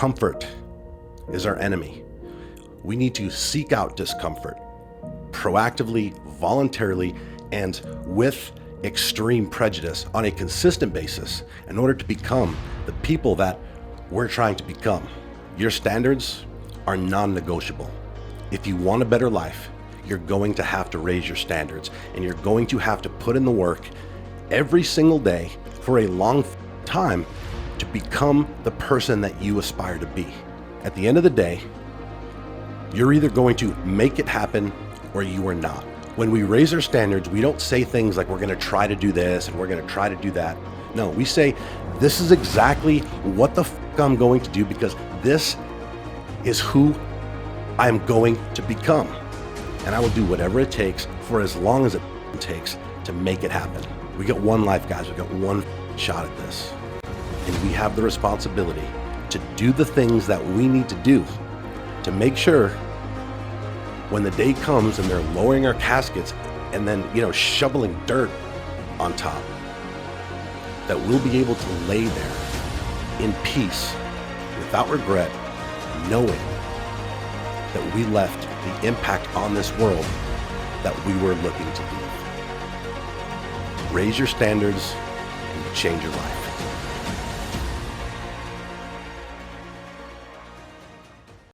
Comfort is our enemy. We need to seek out discomfort proactively, voluntarily, and with extreme prejudice on a consistent basis in order to become the people that we're trying to become. Your standards are non-negotiable. If you want a better life, you're going to have to raise your standards, and you're going to have to put in the work every single day for a long time to become the person that you aspire to be. At the end of the day, you're either going to make it happen or you are not. When we raise our standards, we don't say things like we're going to try to do this and we're going to try to do that. No, we say this is exactly what the I'm going to do because this is who I'm going to become. And I will do whatever it takes for as long as it takes to make it happen. We got one life, guys. We got one shot at this. And we have the responsibility to do the things that we need to do to make sure when the day comes and they're lowering our caskets and then, shoveling dirt on top, that we'll be able to lay there in peace, without regret, knowing that we left the impact on this world that we were looking to leave. Raise your standards and change your life.